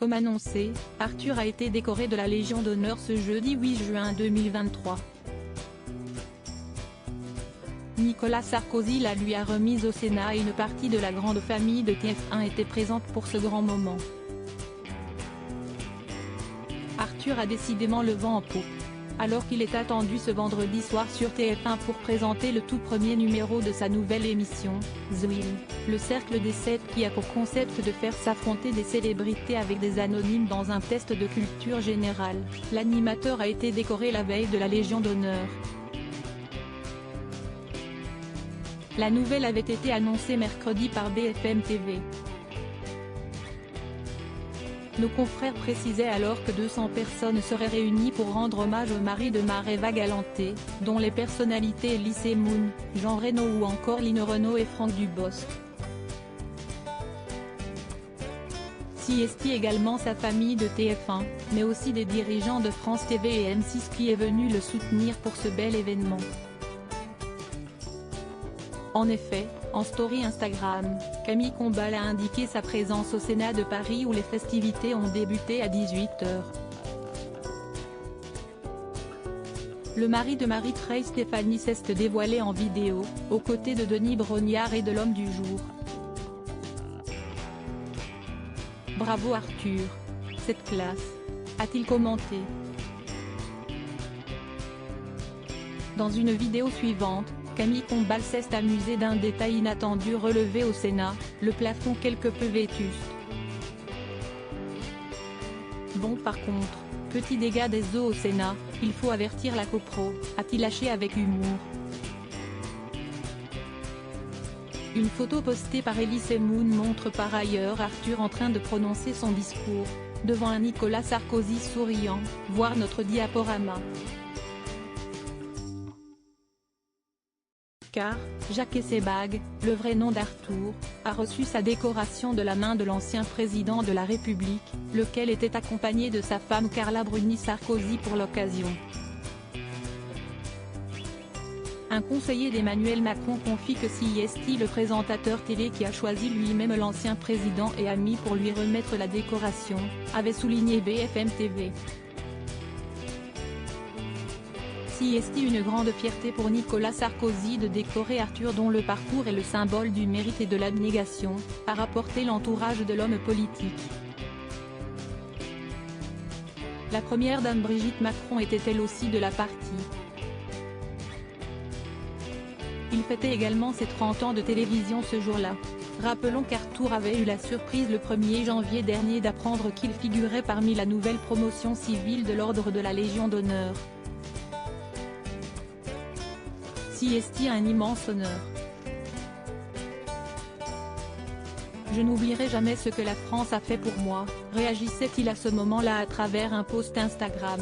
Comme annoncé, Arthur a été décoré de la Légion d'honneur ce jeudi 8 juin 2023. Nicolas Sarkozy la lui a remise au Sénat et une partie de la grande famille de TF1 était présente pour ce grand moment. Arthur a décidément le vent en poupe. Alors qu'il est attendu ce vendredi soir sur TF1 pour présenter le tout premier numéro de sa nouvelle émission, The Wheel, le cercle des 7 qui a pour concept de faire s'affronter des célébrités avec des anonymes dans un test de culture générale, l'animateur a été décoré la veille de la Légion d'honneur. La nouvelle avait été annoncée mercredi par BFM TV. Nos confrères précisaient alors que 200 personnes seraient réunies pour rendre hommage au mari de Maréva Galanté, dont les personnalités Elie Semoun, Jean Reno ou encore Lino Renaud et Franck Dubosc. Siesti également sa famille de TF1, mais aussi des dirigeants de France TV et M6 qui est venu le soutenir pour ce bel événement. En effet, en story Instagram, Camille Combal a indiqué sa présence au Sénat de Paris où les festivités ont débuté à 18h. Le mari de Marie-Trey Stéphanie s'est dévoilé en vidéo, aux côtés de Denis Brognard et de l'homme du jour. Bravo Arthur, cette classe, a-t-il commenté. Dans une vidéo suivante, Camille Combal s'est amusée d'un détail inattendu relevé au Sénat, le plafond quelque peu vétuste. Bon par contre, petit dégât des eaux au Sénat, il faut avertir la copro, a-t-il lâché avec humour. Une photo postée par Elie Semoun montre par ailleurs Arthur en train de prononcer son discours, devant un Nicolas Sarkozy souriant, voir notre diaporama. Car, Jacques Sebag, le vrai nom d'Arthur, a reçu sa décoration de la main de l'ancien président de la République, lequel était accompagné de sa femme Carla Bruni Sarkozy pour l'occasion. Un conseiller d'Emmanuel Macron confie que Siesti, le présentateur télé qui a choisi lui-même l'ancien président et ami pour lui remettre la décoration, avait souligné BFM TV. Siesti une grande fierté pour Nicolas Sarkozy de décorer Arthur dont le parcours est le symbole du mérite et de l'abnégation, a rapporté l'entourage de l'homme politique. La première dame Brigitte Macron était elle aussi de la partie. Il fêtait également ses 30 ans de télévision ce jour-là. Rappelons qu'Arthur avait eu la surprise le 1er janvier dernier d'apprendre qu'il figurait parmi la nouvelle promotion civile de l'ordre de la Légion d'honneur. Siesti a un immense honneur. Je n'oublierai jamais ce que la France a fait pour moi, réagissait-il à ce moment-là à travers un post Instagram.